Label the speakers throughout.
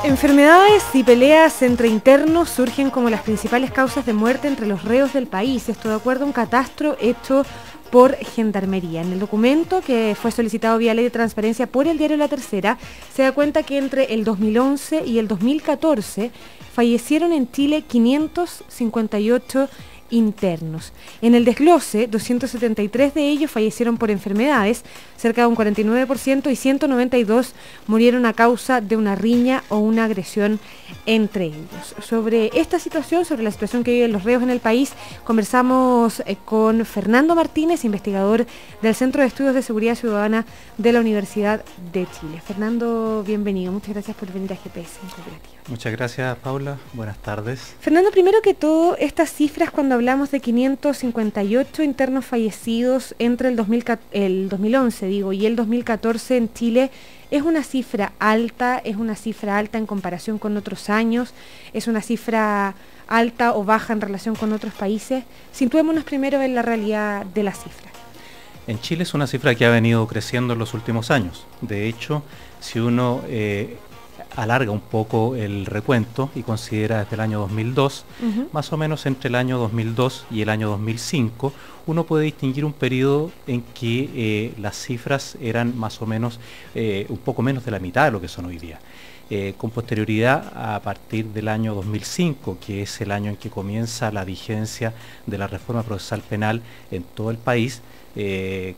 Speaker 1: Enfermedades y peleas entre internos surgen como las principales causas de muerte entre los reos del país. Esto de acuerdo a un catastro hecho por Gendarmería. En el documento, que fue solicitado vía Ley de Transparencia por el diario La Tercera, se da cuenta que entre el 2011 y el 2014 fallecieron en Chile 558 internos. En el desglose, 273 de ellos fallecieron por enfermedades, cerca de un 49%, y 192 murieron a causa de una riña o una agresión entre ellos. Sobre esta situación, sobre la situación que viven los reos en el país, conversamos con Fernando Martínez, investigador del Centro de Estudios de Seguridad Ciudadana de la Universidad de Chile. Fernando, bienvenido. Muchas gracias por venir a GPS en Cooperativa.
Speaker 2: Muchas gracias, Paula. Buenas tardes.
Speaker 1: Fernando, primero que todo, estas cifras, cuando hablamos de 558 internos fallecidos entre el 2011 y el 2014 en Chile, ¿es una cifra alta? ¿Es una cifra alta en comparación con otros años? ¿Es una cifra alta o baja en relación con otros países? Situémonos primero en la realidad de la cifra.
Speaker 2: En Chile es una cifra que ha venido creciendo en los últimos años. De hecho, si uno alarga un poco el recuento y considera desde el año 2002, más o menos entre el año 2002 y el año 2005, uno puede distinguir un periodo en que las cifras eran más o menos un poco menos de la mitad de lo que son hoy día. Con posterioridad, a partir del año 2005, que es el año en que comienza la vigencia de la reforma procesal penal en todo el país,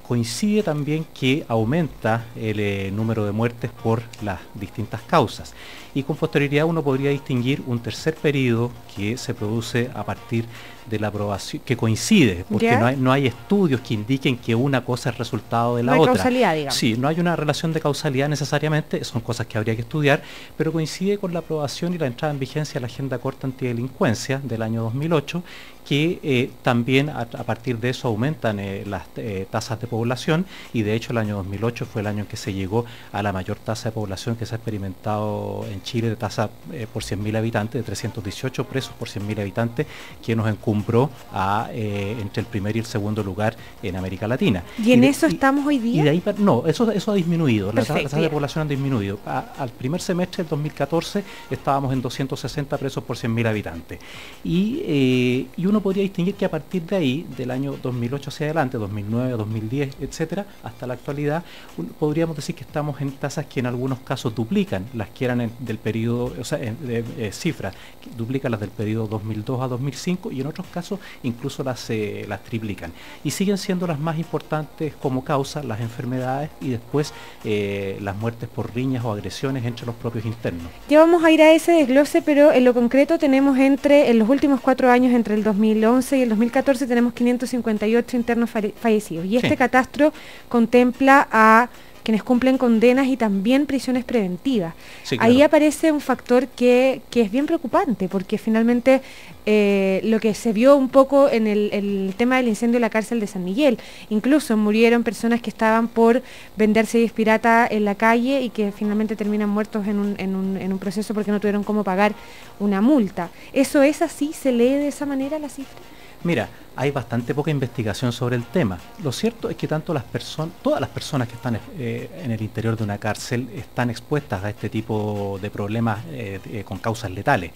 Speaker 2: coincide también que aumenta el número de muertes por las distintas causas. Y con posterioridad uno podría distinguir un tercer periodo que se produce a partir de la aprobación, que coincide, porque no hay estudios que indiquen que una cosa es resultado de la otra.
Speaker 1: No hay causalidad, digamos.
Speaker 2: Sí, no hay una relación de causalidad necesariamente, son cosas que habría que estudiar, pero coincide con la aprobación y la entrada en vigencia de la Agenda Corta Antidelincuencia del año 2008, que también a partir de eso aumentan las tasas de población, y de hecho el año 2008 fue el año en que se llegó a la mayor tasa de población que se ha experimentado en Chile, de tasa por 100.000 habitantes, de 318 presos por 100.000 habitantes, que nos encumbró entre el primer y el segundo lugar en América Latina.
Speaker 1: ¿Y en eso estamos hoy día?
Speaker 2: Y de ahí, no, eso ha disminuido, las tasas de población han disminuido. Al primer semestre del 2014 estábamos en 260 presos por 100.000 habitantes. Y uno podría distinguir que a partir de ahí, del año 2008 hacia adelante, 2009, 2010, etcétera, hasta la actualidad, podríamos decir que estamos en tasas que en algunos casos duplican las que eran del periodo, o sea, cifras, que duplican las del periodo 2002 a 2005, y en otros casos incluso las triplican. Y siguen siendo las más importantes como causa las enfermedades y después las muertes por riñas o agresiones entre los propios internos.
Speaker 1: Ya vamos a ir a ese desglose, pero en lo concreto tenemos en los últimos 4 años, entre el 2011 y el 2014, tenemos 558 internos fallecidos. Y este catastro contempla a quienes cumplen condenas y también prisiones preventivas. Sí, claro. Ahí aparece un factor que es bien preocupante, porque finalmente lo que se vio un poco en el tema del incendio de la cárcel de San Miguel, incluso murieron personas que estaban por vender CDs pirata en la calle y que finalmente terminan muertos en un proceso porque no tuvieron cómo pagar una multa. ¿Eso es así? ¿Se lee de esa manera la cifra?
Speaker 2: Mira, hay bastante poca investigación sobre el tema. Lo cierto es que todas las personas que están en el interior de una cárcel están expuestas a este tipo de problemas con causas letales.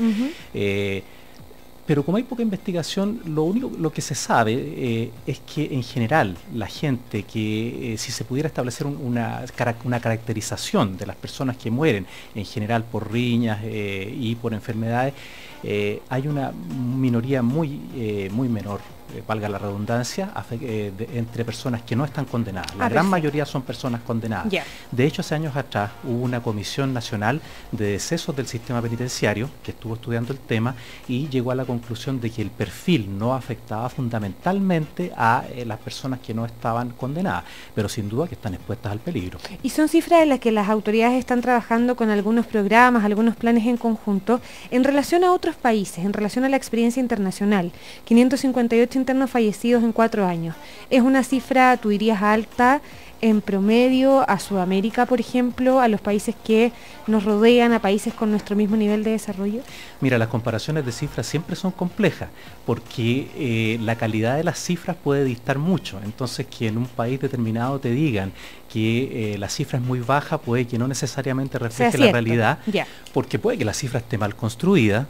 Speaker 2: Pero como hay poca investigación, lo que se sabe es que en general la gente que si se pudiera establecer una caracterización de las personas que mueren en general por riñas y por enfermedades, hay una minoría muy menor, valga la redundancia, entre personas que no están condenadas. La gran mayoría son personas condenadas. De hecho, hace años atrás hubo una comisión nacional de decesos del sistema penitenciario que estuvo estudiando el tema y llegó a la conclusión de que el perfil no afectaba fundamentalmente a las personas que no estaban condenadas, pero sin duda que están expuestas al peligro.
Speaker 1: Y son cifras en las que las autoridades están trabajando con algunos programas, algunos planes en conjunto, en relación a otros países, en relación a la experiencia internacional. 558 internos fallecidos en 4 años. ¿Es una cifra, tú dirías, alta en promedio a Sudamérica, por ejemplo, a los países que nos rodean, a países con nuestro mismo nivel de desarrollo?
Speaker 2: Mira, las comparaciones de cifras siempre son complejas porque la calidad de las cifras puede distar mucho. Entonces, que en un país determinado te digan que la cifra es muy baja puede que no necesariamente refleje la realidad, porque puede que la cifra esté mal construida,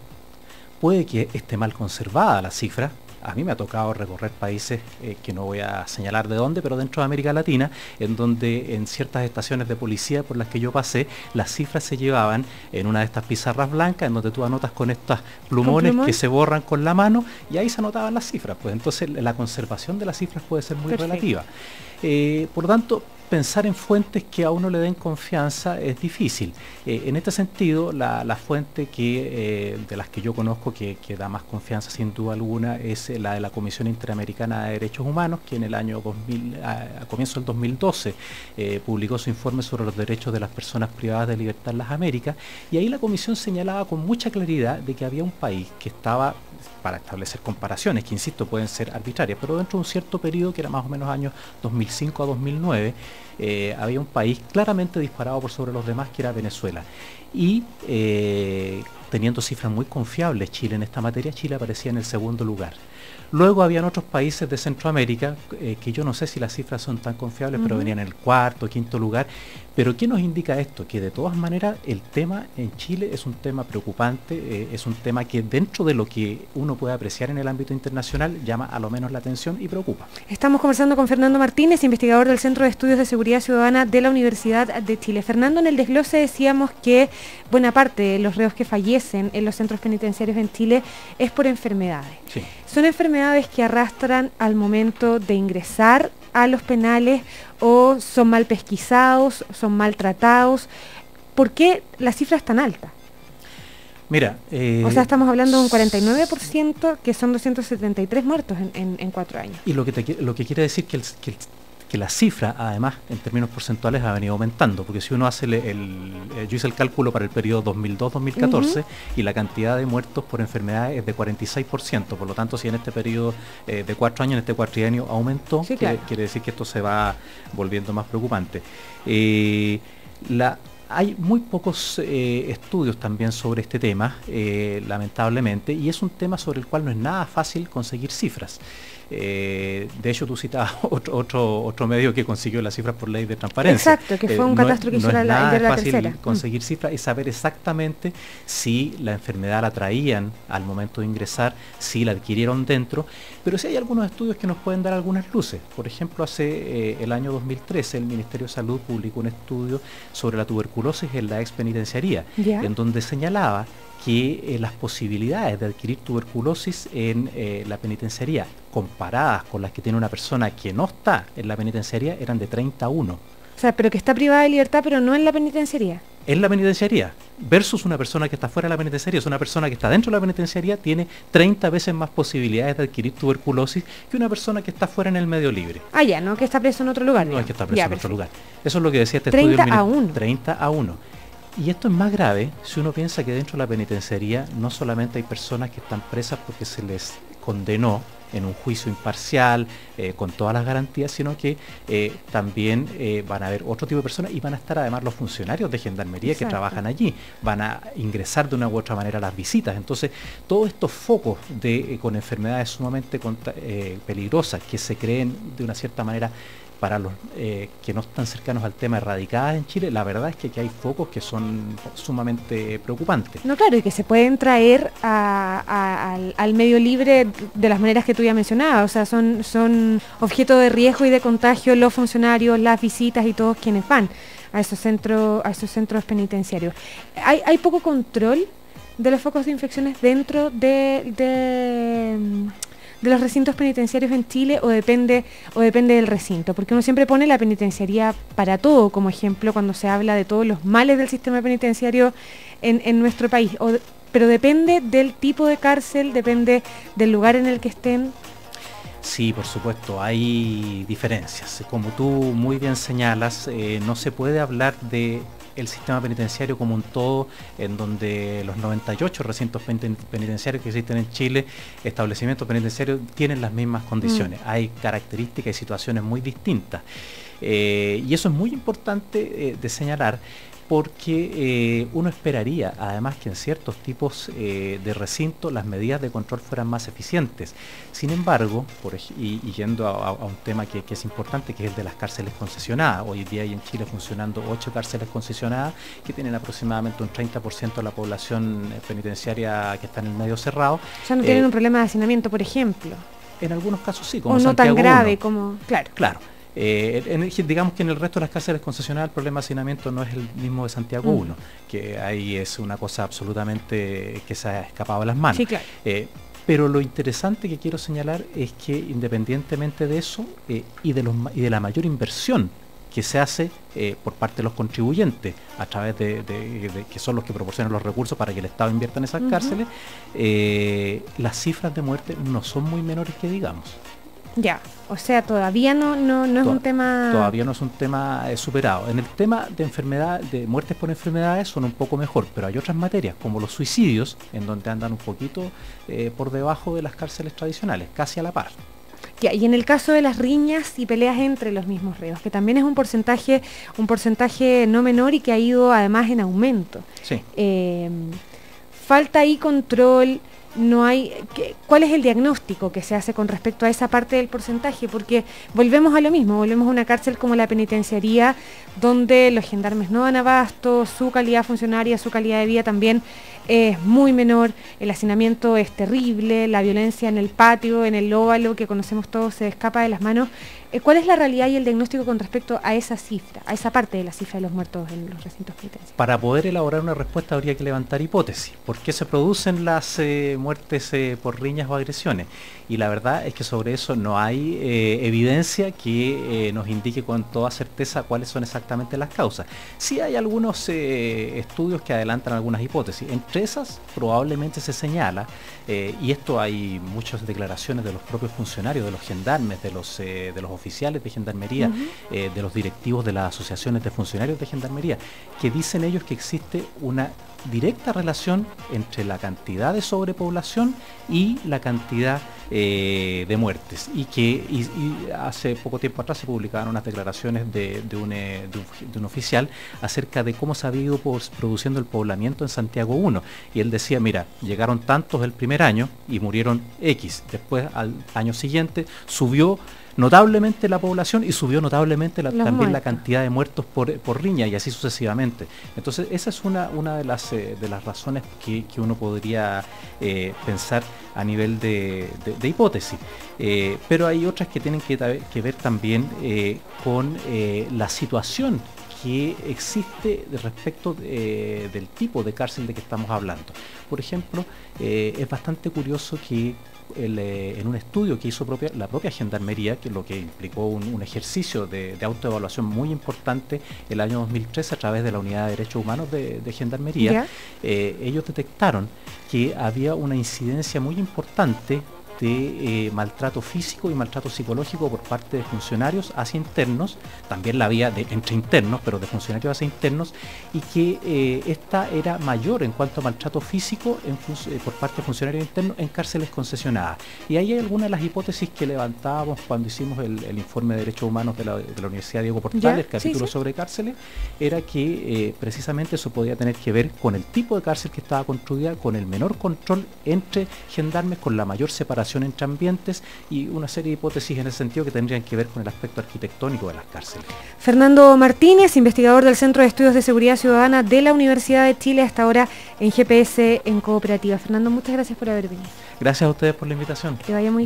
Speaker 2: puede que esté mal conservada la cifra. A mí me ha tocado recorrer países que no voy a señalar de dónde, pero dentro de América Latina, en donde en ciertas estaciones de policía por las que yo pasé, las cifras se llevaban en una de estas pizarras blancas, en donde tú anotas con estos plumones que se borran con la mano, y ahí se anotaban las cifras. Pues entonces la conservación de las cifras puede ser muy relativa. Por lo tanto, pensar en fuentes que a uno le den confianza es difícil. En este sentido, la fuente de las que yo conozco que da más confianza sin duda alguna es la de la Comisión Interamericana de Derechos Humanos, que en el año 2000, a comienzo del 2012 publicó su informe sobre los derechos de las personas privadas de libertad en las Américas, y ahí la Comisión señalaba con mucha claridad de que había un país que estaba, para establecer comparaciones, que insisto pueden ser arbitrarias, pero dentro de un cierto periodo que era más o menos años 2005 a 2009, había un país claramente disparado por sobre los demás, que era Venezuela. Y teniendo cifras muy confiables Chile en esta materia, Chile aparecía en el segundo lugar. Luego habían otros países de Centroamérica, que yo no sé si las cifras son tan confiables, pero venían en el cuarto, quinto lugar. Pero ¿qué nos indica esto? Que de todas maneras el tema en Chile es un tema preocupante, es un tema que dentro de lo que uno puede apreciar en el ámbito internacional llama a lo menos la atención y preocupa.
Speaker 1: Estamos conversando con Fernando Martínez, investigador del Centro de Estudios de Seguridad Ciudadana de la Universidad de Chile. Fernando, en el desglose decíamos que buena parte de los reos que fallecen en los centros penitenciarios en Chile es por enfermedades.
Speaker 2: Sí.
Speaker 1: ¿Son enfermedades que arrastran al momento de ingresar a los penales o son mal pesquisados, son maltratados? ¿Por qué la cifra es tan alta?
Speaker 2: Mira,
Speaker 1: o sea, estamos hablando de un 49%, que son 273 muertos en 4 años.
Speaker 2: Y lo que quiere decir que la cifra, además, en términos porcentuales, ha venido aumentando, porque si uno hace yo hice el cálculo para el periodo 2002-2014 y la cantidad de muertos por enfermedades es de 46%, por lo tanto, si en este periodo de 4 años, en este cuatrienio aumentó, sí, claro, quiere decir que esto se va volviendo más preocupante. Hay muy pocos estudios también sobre este tema, lamentablemente, y es un tema sobre el cual no es nada fácil conseguir cifras. De hecho, tú citabas otro medio que consiguió las cifras por ley de transparencia.
Speaker 1: Exacto, que fue un catastro que hizo la tercera.
Speaker 2: No es nada fácil conseguir cifras y saber exactamente si la enfermedad la traían al momento de ingresar, si la adquirieron dentro, pero sí hay algunos estudios que nos pueden dar algunas luces. Por ejemplo, hace el año 2013 el Ministerio de Salud publicó un estudio sobre la tuberculosis en la expenitenciaría, en donde señalaba que las posibilidades de adquirir tuberculosis en la penitenciaría comparadas con las que tiene una persona que no está en la penitenciaría eran de 30 a 1.
Speaker 1: O sea, pero que está privada de libertad, pero no en la penitenciaría.
Speaker 2: En la penitenciaría, versus una persona que está fuera de la penitenciaría, es una persona que está dentro de la penitenciaría, tiene 30 veces más posibilidades de adquirir tuberculosis que una persona que está fuera en el medio libre.
Speaker 1: Ah, ya, no que está preso en otro lugar.
Speaker 2: No es que está preso en otro lugar. Eso es lo que decía este estudio.
Speaker 1: 30 a 1.
Speaker 2: 30 a 1. Y esto es más grave si uno piensa que dentro de la penitenciaría no solamente hay personas que están presas porque se les condenó en un juicio imparcial, con todas las garantías, sino que también van a haber otro tipo de personas y van a estar además los funcionarios de Gendarmería. Exacto. Que trabajan allí, van a ingresar de una u otra manera a las visitas. Entonces, todos estos focos con enfermedades sumamente peligrosas que se creen de una cierta manera para los que no están cercanos al tema erradicadas en Chile, la verdad es que aquí hay focos que son sumamente preocupantes.
Speaker 1: No, claro, y que se pueden traer al medio libre de las maneras que tú ya mencionabas, o sea, son objeto de riesgo y de contagio los funcionarios, las visitas y todos quienes van a esos centros penitenciarios. ¿Hay poco control de los focos de infecciones dentro de los recintos penitenciarios en Chile o depende del recinto? Porque uno siempre pone la penitenciaría para todo como ejemplo cuando se habla de todos los males del sistema penitenciario en nuestro país, pero depende del tipo de cárcel, depende del lugar en el que estén.
Speaker 2: Sí, por supuesto, hay diferencias. Como tú muy bien señalas, no se puede hablar de el sistema penitenciario como un todo, en donde los 98 recintos penitenciarios que existen en Chile, establecimientos penitenciarios, tienen las mismas condiciones. Hay características y situaciones muy distintas. Y eso es muy importante de señalar, porque uno esperaría además que en ciertos tipos de recinto las medidas de control fueran más eficientes. Sin embargo, y yendo a un tema que es importante, que es el de las cárceles concesionadas. Hoy día hay en Chile funcionando 8 cárceles concesionadas que tienen aproximadamente un 30% de la población penitenciaria que está en el medio cerrado.
Speaker 1: O sea, no tienen un problema de hacinamiento, por ejemplo.
Speaker 2: En algunos casos sí, como
Speaker 1: o no
Speaker 2: Santiago
Speaker 1: tan grave
Speaker 2: 1.
Speaker 1: como... Claro.
Speaker 2: Digamos que en el resto de las cárceles concesionadas el problema de hacinamiento no es el mismo de Santiago 1, que ahí es una cosa absolutamente que se ha escapado de las manos.
Speaker 1: Sí, claro.
Speaker 2: Pero lo interesante que quiero señalar es que independientemente de eso y de la mayor inversión que se hace por parte de los contribuyentes a través de que son los que proporcionan los recursos para que el Estado invierta en esas cárceles, las cifras de muerte no son muy menores que digamos.
Speaker 1: Ya, o sea, todavía no es un tema...
Speaker 2: Todavía no es un tema superado. En el tema de muertes por enfermedades son un poco mejor, pero hay otras materias, como los suicidios, en donde andan un poquito por debajo de las cárceles tradicionales, casi a la par.
Speaker 1: Ya, y en el caso de las riñas y peleas entre los mismos reos, que también es un porcentaje no menor y que ha ido además en aumento.
Speaker 2: Sí.
Speaker 1: Falta ahí control. No hay, ¿cuál es el diagnóstico que se hace con respecto a esa parte del porcentaje? Porque volvemos a lo mismo, volvemos a una cárcel como la penitenciaría, donde los gendarmes no dan abasto, su calidad funcionaria, su calidad de vida también es muy menor, el hacinamiento es terrible, la violencia en el patio, en el óvalo, que conocemos todos, se escapa de las manos. ¿Cuál es la realidad y el diagnóstico con respecto a esa cifra, a esa parte de la cifra de los muertos en los recintos penitenciarios?
Speaker 2: Para poder elaborar una respuesta habría que levantar hipótesis. ¿Por qué se producen las muertes por riñas o agresiones? Y la verdad es que sobre eso no hay evidencia que nos indique con toda certeza cuáles son exactamente las causas. Sí hay algunos estudios que adelantan algunas hipótesis. Entre esas probablemente se señala, y esto hay muchas declaraciones de los propios funcionarios, de los gendarmes, de los oficiales de gendarmería, de los directivos de las asociaciones de funcionarios de gendarmería, que dicen ellos que existe una directa relación entre la cantidad de sobrepoblación y la cantidad de muertes, y que hace poco tiempo atrás se publicaban unas declaraciones de un oficial acerca de cómo se había ido produciendo el poblamiento en Santiago 1, y él decía, mira, llegaron tantos el primer año y murieron X, después al año siguiente subió notablemente la población y subió notablemente también la cantidad de muertos por riña, y así sucesivamente. Entonces esa es una de las razones que uno podría pensar a nivel de hipótesis. Pero hay otras que tienen que ver también con la situación que existe respecto del tipo de cárcel de que estamos hablando. Por ejemplo, es bastante curioso que en un estudio que hizo la propia Gendarmería, que lo que implicó un ejercicio de autoevaluación muy importante el año 2013 a través de la Unidad de Derechos Humanos de Gendarmería, ellos detectaron que había una incidencia muy importante de maltrato físico y maltrato psicológico por parte de funcionarios hacia internos, también la había entre internos, pero de funcionarios hacia internos, y que esta era mayor en cuanto a maltrato físico por parte de funcionarios internos en cárceles concesionadas. Y ahí hay algunas de las hipótesis que levantábamos cuando hicimos el informe de Derechos Humanos de la Universidad Diego Portales, el capítulo sobre cárceles, era que precisamente eso podía tener que ver con el tipo de cárcel que estaba construida, con el menor control entre gendarmes, con la mayor separación entre ambientes, y una serie de hipótesis en ese sentido que tendrían que ver con el aspecto arquitectónico de las cárceles.
Speaker 1: Fernando Martínez, investigador del Centro de Estudios de Seguridad Ciudadana de la Universidad de Chile, hasta ahora en GPS en Cooperativa. Fernando, muchas gracias por haber venido.
Speaker 2: Gracias a ustedes por la invitación.
Speaker 1: Que vaya muy